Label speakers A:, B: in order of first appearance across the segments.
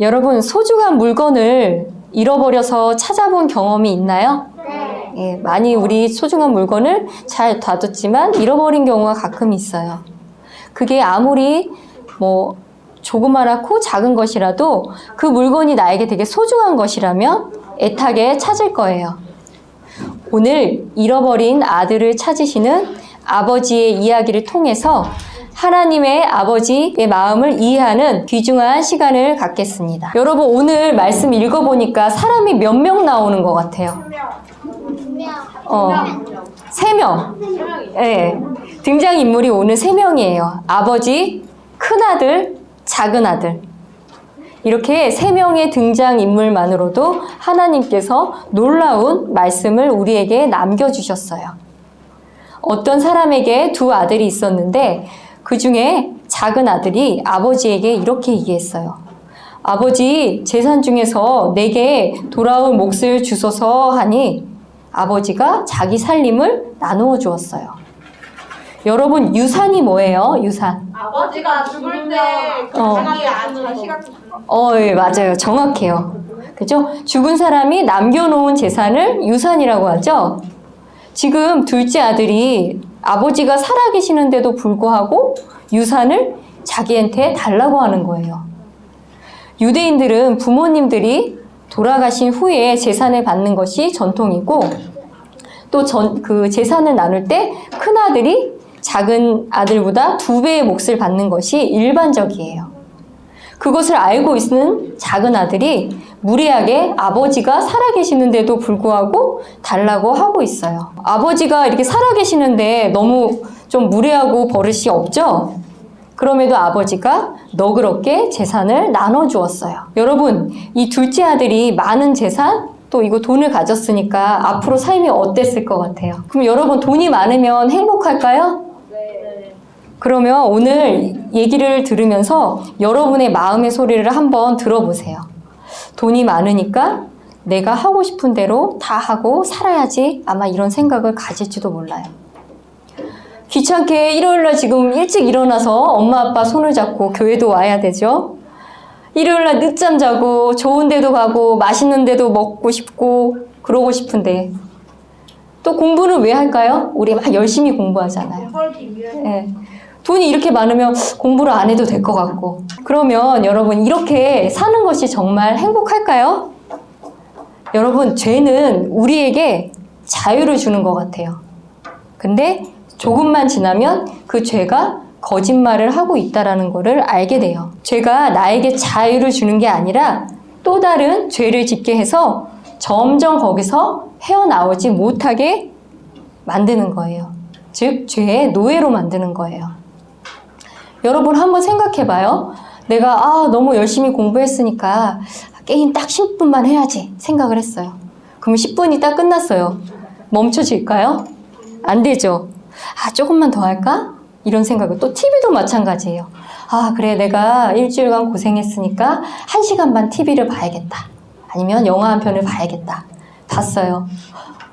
A: 여러분, 소중한 물건을 잃어버려서 찾아본 경험이 있나요?
B: 네.
A: 예, 많이 우리 소중한 물건을 잘 놔뒀지만 잃어버린 경우가 가끔 있어요. 그게 아무리 조그마하고 작은 것이라도 그 물건이 나에게 되게 소중한 것이라면 애타게 찾을 거예요. 오늘 잃어버린 아들을 찾으시는 아버지의 이야기를 통해서 하나님의 아버지의 마음을 이해하는 귀중한 시간을 갖겠습니다. 여러분, 오늘 말씀 읽어보니까 사람이 몇 명 나오는 것 같아요? 3명. 네. 등장인물이 오늘 3명이에요. 아버지, 큰아들, 작은아들. 이렇게 3명의 등장인물만으로도 하나님께서 놀라운 말씀을 우리에게 남겨주셨어요. 어떤 사람에게 2 아들이 있었는데 그 중에 작은 아들이 아버지에게 이렇게 얘기했어요. 아버지, 재산 중에서 내게 돌아올 몫을 주소서 하니 아버지가 자기 살림을 나누어 주었어요. 여러분, 유산이 뭐예요? 유산.
B: 아버지가 죽을 때 자식한테
A: 예, 맞아요. 정확해요. 그죠? 죽은 사람이 남겨놓은 재산을 유산이라고 하죠? 지금 둘째 아들이 아버지가 살아계시는데도 불구하고 유산을 자기한테 달라고 하는 거예요. 유대인들은 부모님들이 돌아가신 후에 재산을 받는 것이 전통이고 또 그 재산을 나눌 때 큰아들이 작은 아들보다 2배의 몫을 받는 것이 일반적이에요. 그것을 알고 있는 작은 아들이 무리하게 아버지가 살아계시는데도 불구하고 달라고 하고 있어요. 아버지가 이렇게 살아계시는데 너무 좀 무례하고 버릇이 없죠? 그럼에도 아버지가 너그럽게 재산을 나눠주었어요. 여러분, 이 둘째 아들이 많은 재산, 또 이거 돈을 가졌으니까 앞으로 삶이 어땠을 것 같아요? 그럼 여러분, 돈이 많으면 행복할까요?
B: 네.
A: 그러면 오늘 얘기를 들으면서 여러분의 마음의 소리를 한번 들어보세요. 돈이 많으니까 내가 하고 싶은 대로 다 하고 살아야지, 아마 이런 생각을 가질지도 몰라요. 귀찮게 일요일날 지금 일찍 일어나서 엄마 아빠 손을 잡고 교회도 와야 되죠. 일요일날 늦잠 자고 좋은 데도 가고 맛있는 데도 먹고 싶고 그러고 싶은데 또 공부는 왜 할까요? 우리 막 열심히 공부하잖아요. 네. 돈이 이렇게 많으면 공부를 안 해도 될 것 같고. 그러면 여러분, 이렇게 사는 것이 정말 행복할까요? 여러분, 죄는 우리에게 자유를 주는 것 같아요. 근데 조금만 지나면 그 죄가 거짓말을 하고 있다는 것을 알게 돼요. 죄가 나에게 자유를 주는 게 아니라 또 다른 죄를 짓게 해서 점점 거기서 헤어나오지 못하게 만드는 거예요. 즉, 죄의 노예로 만드는 거예요. 여러분, 한번 생각해봐요. 내가 너무 열심히 공부했으니까 게임 딱 10분만 해야지 생각을 했어요. 그럼 10분이 딱 끝났어요. 멈춰질까요? 안 되죠. 조금만 더 할까? 이런 생각을. 또 TV도 마찬가지예요. 그래, 내가 일주일간 고생했으니까 1시간 반 TV를 봐야겠다. 아니면 영화 한 편을 봐야겠다. 봤어요.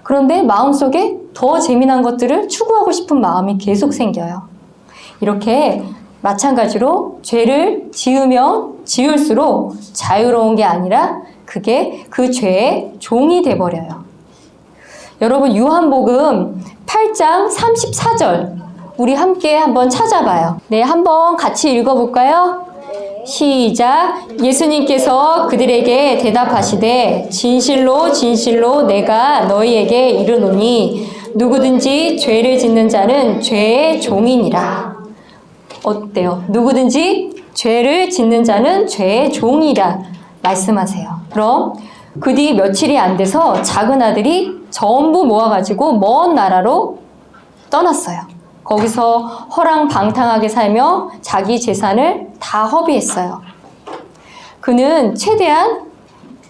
A: 그런데 마음속에 더 재미난 것들을 추구하고 싶은 마음이 계속 생겨요. 이렇게 마찬가지로 죄를 지으면 지을수록 자유로운 게 아니라 그게 그 죄의 종이 돼버려요. 여러분, 요한복음 8장 34절 우리 함께 한번 찾아봐요. 네, 한번 같이 읽어볼까요? 시작. 예수님께서 그들에게 대답하시되 진실로 진실로 내가 너희에게 이르노니 누구든지 죄를 짓는 자는 죄의 종이니라. 어때요? 누구든지 죄를 짓는 자는 죄의 종이라 말씀하세요. 그럼 그 뒤 며칠이 안 돼서 작은 아들이 전부 모아가지고 먼 나라로 떠났어요. 거기서 허랑방탕하게 살며 자기 재산을 다 허비했어요. 그는 최대한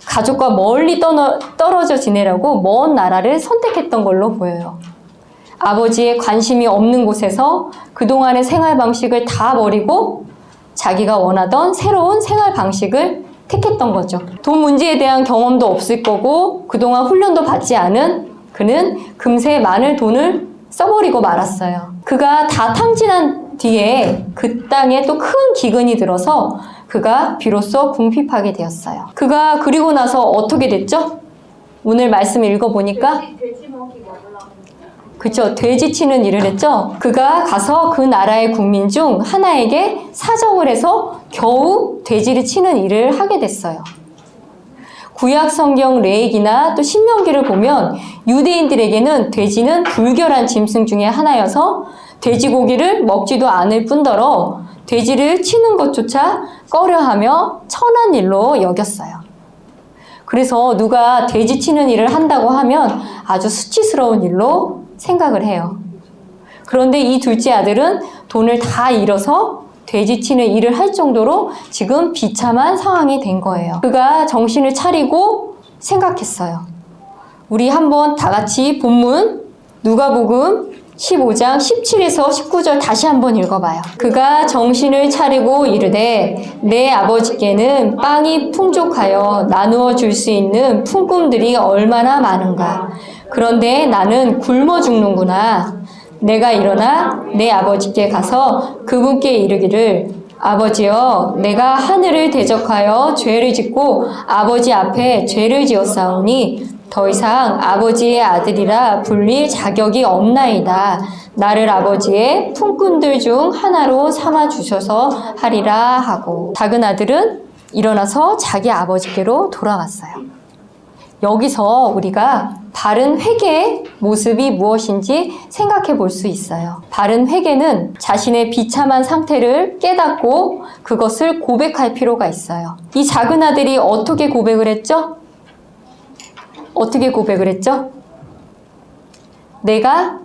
A: 가족과 멀리 떨어져 지내려고 먼 나라를 선택했던 걸로 보여요. 아버지의 관심이 없는 곳에서 그동안의 생활 방식을 다 버리고 자기가 원하던 새로운 생활 방식을 택했던 거죠. 돈 문제에 대한 경험도 없을 거고 그동안 훈련도 받지 않은 그는 금세 많은 돈을 써버리고 말았어요. 그가 다 탕진한 뒤에 그 땅에 또 큰 기근이 들어서 그가 비로소 궁핍하게 되었어요. 그가 그리고 나서 어떻게 됐죠? 오늘 말씀 읽어보니까
B: 돼지 먹이 먹으려고.
A: 그쵸, 돼지 치는 일을 했죠. 그가 가서 그 나라의 국민 중 하나에게 사정을 해서 겨우 돼지를 치는 일을 하게 됐어요. 구약 성경 레위기나 또 신명기를 보면 유대인들에게는 돼지는 불결한 짐승 중에 하나여서 돼지고기를 먹지도 않을 뿐더러 돼지를 치는 것조차 꺼려하며 천한 일로 여겼어요. 그래서 누가 돼지 치는 일을 한다고 하면 아주 수치스러운 일로 생각을 해요. 그런데 이 둘째 아들은 돈을 다 잃어서 돼지 치는 일을 할 정도로 지금 비참한 상황이 된 거예요. 그가 정신을 차리고 생각했어요. 우리 한번 다 같이 본문 누가복음 15장 17에서 19절 다시 한번 읽어봐요. 그가 정신을 차리고 이르되 내 아버지께는 빵이 풍족하여 나누어 줄 수 있는 품꾼들이 얼마나 많은가. 그런데 나는 굶어 죽는구나. 내가 일어나 내 아버지께 가서 그분께 이르기를 아버지여 내가 하늘을 대적하여 죄를 짓고 아버지 앞에 죄를 지었사오니 더 이상 아버지의 아들이라 불릴 자격이 없나이다. 나를 아버지의 품꾼들 중 하나로 삼아 주셔서 하리라 하고 작은 아들은 일어나서 자기 아버지께로 돌아갔어요. 여기서 우리가 바른 회개의 모습이 무엇인지 생각해 볼 수 있어요. 바른 회개는 자신의 비참한 상태를 깨닫고 그것을 고백할 필요가 있어요. 이 작은 아들이 어떻게 고백을 했죠? 어떻게 고백을 했죠? 내가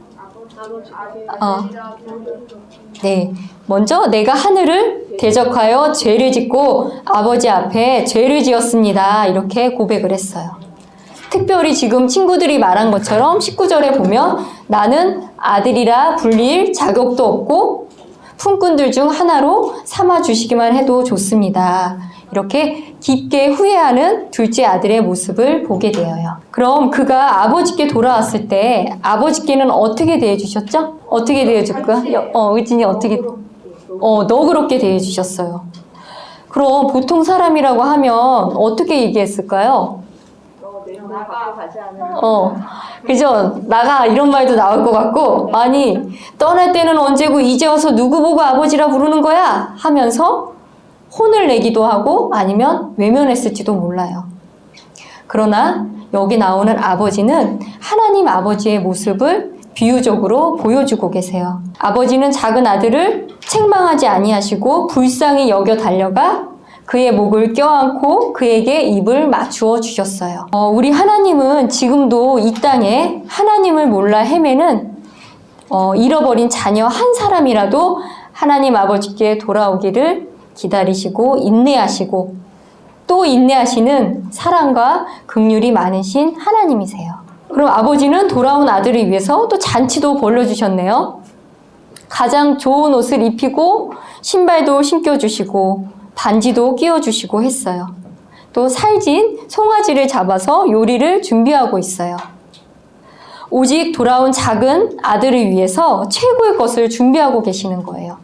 A: 네, 먼저 내가 하늘을 대적하여 죄를 짓고 아버지 앞에 죄를 지었습니다. 이렇게 고백을 했어요. 특별히 지금 친구들이 말한 것처럼 19절에 보면 나는 아들이라 불릴 자격도 없고 품꾼들 중 하나로 삼아 주시기만 해도 좋습니다. 이렇게 깊게 후회하는 둘째 아들의 모습을 보게 되어요. 그럼 그가 아버지께 돌아왔을 때 아버지께는 어떻게 대해주셨죠? 어떻게 대해줄까? 의진이 어떻게? 너그럽게 대해주셨어요. 그럼 보통 사람이라고 하면 어떻게 얘기했을까요?
B: 나가 가지 않으면.
A: 그죠? 나가 이런 말도 나올 것 같고 아니 떠날 때는 언제고 이제 와서 누구 보고 아버지라 부르는 거야? 하면서 혼을 내기도 하고 아니면 외면했을지도 몰라요. 그러나 여기 나오는 아버지는 하나님 아버지의 모습을 비유적으로 보여주고 계세요. 아버지는 작은 아들을 책망하지 아니하시고 불쌍히 여겨 달려가 그의 목을 껴안고 그에게 입을 맞추어 주셨어요. 우리 하나님은 지금도 이 땅에 하나님을 몰라 헤매는 잃어버린 자녀 한 사람이라도 하나님 아버지께 돌아오기를 기다리시고 인내하시고 또 인내하시는 사랑과 긍휼이 많으신 하나님이세요. 그럼 아버지는 돌아온 아들을 위해서 또 잔치도 벌려주셨네요. 가장 좋은 옷을 입히고 신발도 신겨주시고 반지도 끼워주시고 했어요. 또 살진 송아지를 잡아서 요리를 준비하고 있어요. 오직 돌아온 작은 아들을 위해서 최고의 것을 준비하고 계시는 거예요.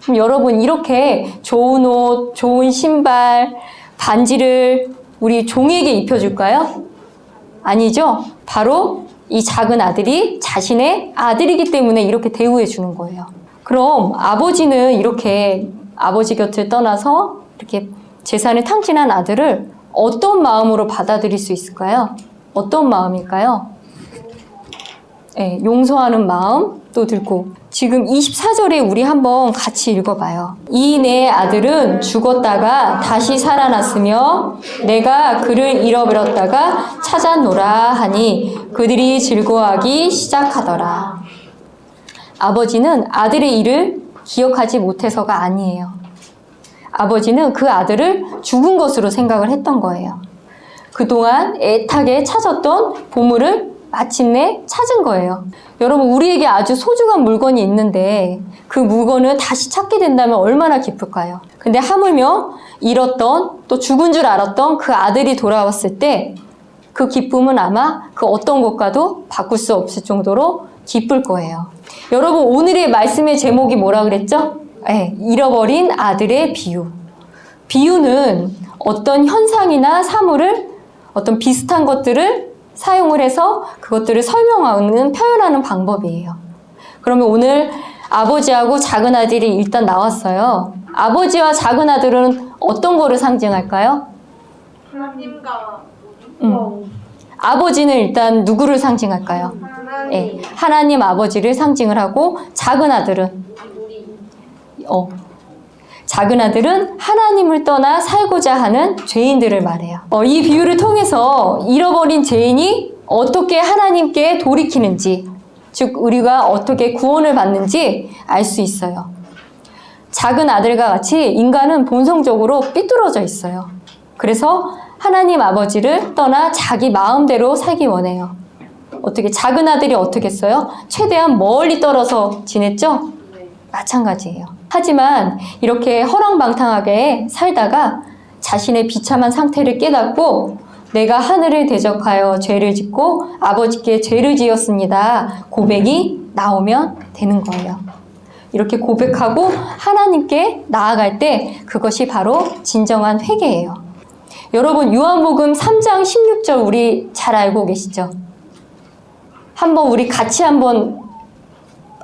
A: 그럼 여러분 이렇게 좋은 옷, 좋은 신발, 반지를 우리 종에게 입혀줄까요? 아니죠. 바로 이 작은 아들이 자신의 아들이기 때문에 이렇게 대우해 주는 거예요. 그럼 아버지는 이렇게 아버지 곁을 떠나서 이렇게 재산을 탕진한 아들을 어떤 마음으로 받아들일 수 있을까요? 어떤 마음일까요? 네, 용서하는 마음도 들고 지금 24절에 우리 한번 같이 읽어봐요. 이 내 아들은 죽었다가 다시 살아났으며 내가 그를 잃어버렸다가 찾아노라 하니 그들이 즐거워하기 시작하더라. 아버지는 아들의 일을 기억하지 못해서가 아니에요. 아버지는 그 아들을 죽은 것으로 생각을 했던 거예요. 그동안 애타게 찾았던 보물을 마침내 찾은 거예요. 여러분 우리에게 아주 소중한 물건이 있는데 그 물건을 다시 찾게 된다면 얼마나 기쁠까요? 근데 하물며 잃었던 또 죽은 줄 알았던 그 아들이 돌아왔을 때 그 기쁨은 아마 그 어떤 것과도 바꿀 수 없을 정도로 기쁠 거예요. 여러분 오늘의 말씀의 제목이 뭐라 그랬죠? 네, 잃어버린 아들의 비유. 비유는 어떤 현상이나 사물을 어떤 비슷한 것들을 사용을 해서 그것들을 설명하는 표현하는 방법이에요. 그러면 오늘 아버지하고 작은 아들이 일단 나왔어요. 아버지와 작은 아들은 어떤 거를 상징할까요?
B: 하나님과
A: 아버지는 일단 누구를 상징할까요?
B: 하나님.
A: 네, 하나님 아버지를 상징을 하고 작은 아들은 작은 아들은 하나님을 떠나 살고자 하는 죄인들을 말해요. 이 비유를 통해서 잃어버린 죄인이 어떻게 하나님께 돌이키는지, 즉 우리가 어떻게 구원을 받는지 알 수 있어요. 작은 아들과 같이 인간은 본성적으로 삐뚤어져 있어요. 그래서 하나님 아버지를 떠나 자기 마음대로 살기 원해요. 어떻게 작은 아들이 어떻게 했어요? 최대한 멀리 떨어져 지냈죠? 마찬가지예요. 하지만 이렇게 허랑방탕하게 살다가 자신의 비참한 상태를 깨닫고 내가 하늘을 대적하여 죄를 짓고 아버지께 죄를 지었습니다. 고백이 나오면 되는 거예요. 이렇게 고백하고 하나님께 나아갈 때 그것이 바로 진정한 회개예요. 여러분 요한복음 3장 16절 우리 잘 알고 계시죠? 한번 우리 같이 한번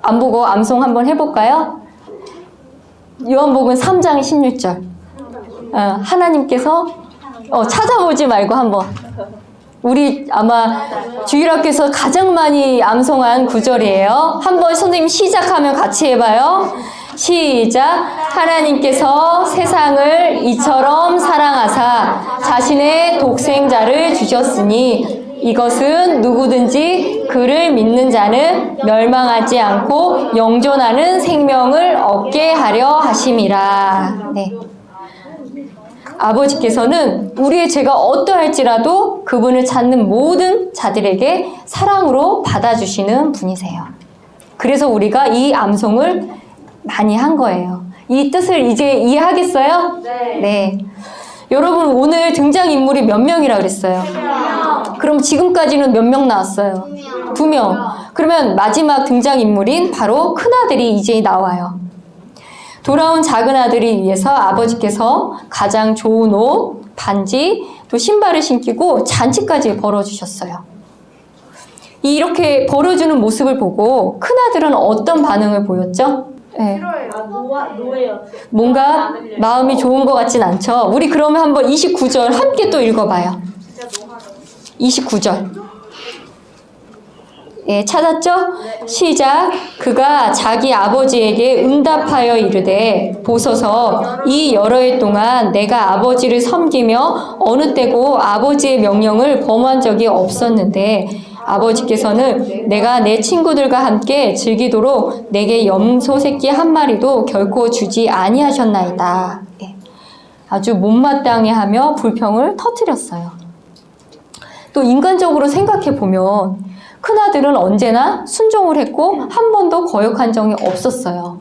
A: 안 보고 암송 한번 해볼까요? 요한복음 3장 16절. 하나님께서 찾아보지 말고 한번. 우리 아마 주일학교에서 가장 많이 암송한 구절이에요. 한번 선생님 시작하면 같이 해봐요. 시작. 하나님께서 세상을 이처럼 사랑하사 자신의 독생자를 주셨으니 이것은 누구든지 그를 믿는 자는 멸망하지 않고 영존하는 생명을 얻게 하려 하심이라. 네. 아버지께서는 우리의 죄가 어떠할지라도 그분을 찾는 모든 자들에게 사랑으로 받아주시는 분이세요. 그래서 우리가 이 암송을 많이 한 거예요. 이 뜻을 이제 이해하겠어요? 네. 여러분 오늘 등장인물이 몇 명이라 그랬어요?
B: 2명.
A: 그럼 지금까지는 몇 명 나왔어요? 2명. 그러면 마지막 등장인물인 바로 큰아들이 이제 나와요. 돌아온 작은 아들을 위해서 아버지께서 가장 좋은 옷, 반지, 또 신발을 신기고 잔치까지 벌어주셨어요. 이렇게 벌어주는 모습을 보고 큰아들은 어떤 반응을 보였죠? 네.
B: 노예요.
A: 뭔가 마음이 좋은 것 같진 않죠? 우리 그러면 한번 29절 함께 또 읽어봐요. 29절. 예, 찾았죠? 시작. 그가 자기 아버지에게 응답하여 이르되 보소서 이 여러 해 동안 내가 아버지를 섬기며 어느 때고 아버지의 명령을 범한 적이 없었는데 아버지께서는 내가 내 친구들과 함께 즐기도록 내게 염소 새끼 한 마리도 결코 주지 아니하셨나이다. 예, 아주 못마땅해 하며 불평을 터뜨렸어요. 또 인간적으로 생각해 보면 큰아들은 언제나 순종을 했고 한 번도 거역한 적이 없었어요.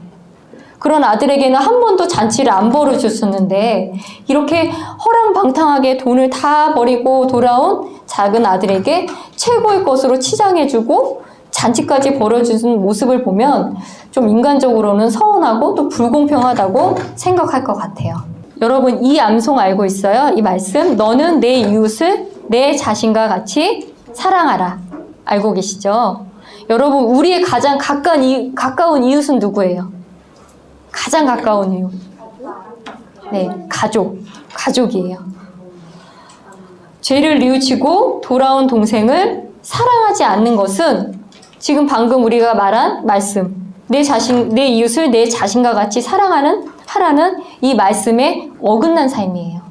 A: 그런 아들에게는 한 번도 잔치를 안 벌어줬었는데 이렇게 허랑방탕하게 돈을 다 버리고 돌아온 작은 아들에게 최고의 것으로 치장해주고 잔치까지 벌어주는 모습을 보면 좀 인간적으로는 서운하고 또 불공평하다고 생각할 것 같아요. 여러분 이 암송 알고 있어요? 이 말씀 너는 내 이웃을 내 자신과 같이 사랑하라. 알고 계시죠? 여러분 우리의 가장 가까운 이웃은 누구예요? 가장 가까운 이웃. 네, 가족이에요. 죄를 뉘우치고 돌아온 동생을 사랑하지 않는 것은 지금 방금 우리가 말한 말씀, 내 이웃을 내 자신과 같이 하라는 이 말씀에 어긋난 삶이에요.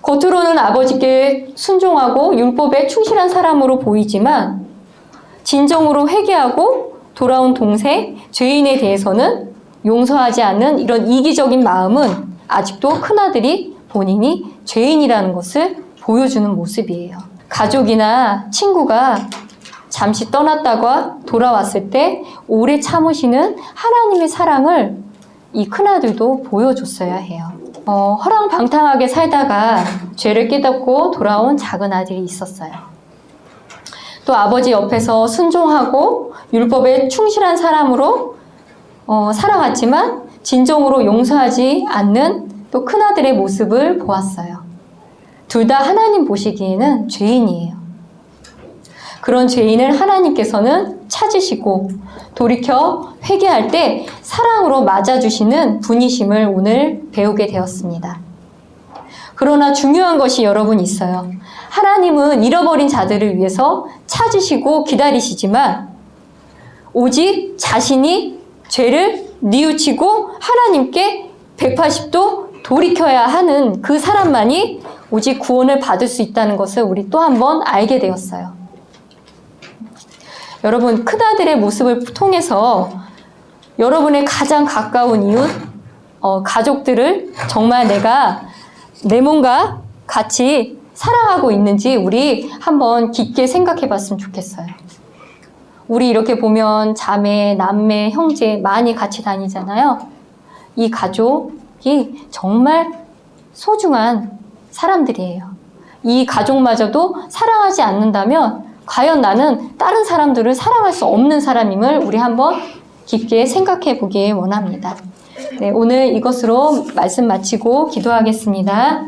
A: 겉으로는 아버지께 순종하고 율법에 충실한 사람으로 보이지만 진정으로 회개하고 돌아온 동생, 죄인에 대해서는 용서하지 않는 이런 이기적인 마음은 아직도 큰아들이 본인이 죄인이라는 것을 보여주는 모습이에요. 가족이나 친구가 잠시 떠났다가 돌아왔을 때 오래 참으시는 하나님의 사랑을 이 큰아들도 보여줬어야 해요. 허랑방탕하게 살다가 죄를 깨닫고 돌아온 작은 아들이 있었어요. 또 아버지 옆에서 순종하고 율법에 충실한 사람으로 살아갔지만 진정으로 용서하지 않는 또 큰아들의 모습을 보았어요. 둘 다 하나님 보시기에는 죄인이에요. 그런 죄인을 하나님께서는 찾으시고 돌이켜 회개할 때 사랑으로 맞아주시는 분이심을 오늘 배우게 되었습니다. 그러나 중요한 것이 여러분 있어요. 하나님은 잃어버린 자들을 위해서 찾으시고 기다리시지만 오직 자신이 죄를 뉘우치고 하나님께 180도 돌이켜야 하는 그 사람만이 오직 구원을 받을 수 있다는 것을 우리 또 한 번 알게 되었어요. 여러분, 큰아들의 모습을 통해서 여러분의 가장 가까운 이웃, 가족들을 정말 내가 내 몸과 같이 사랑하고 있는지 우리 한번 깊게 생각해 봤으면 좋겠어요. 우리 이렇게 보면 자매, 남매, 형제 많이 같이 다니잖아요. 이 가족이 정말 소중한 사람들이에요. 이 가족마저도 사랑하지 않는다면 과연 나는 다른 사람들을 사랑할 수 없는 사람임을 우리 한번 깊게 생각해 보길 원합니다. 네, 오늘 이것으로 말씀 마치고 기도하겠습니다.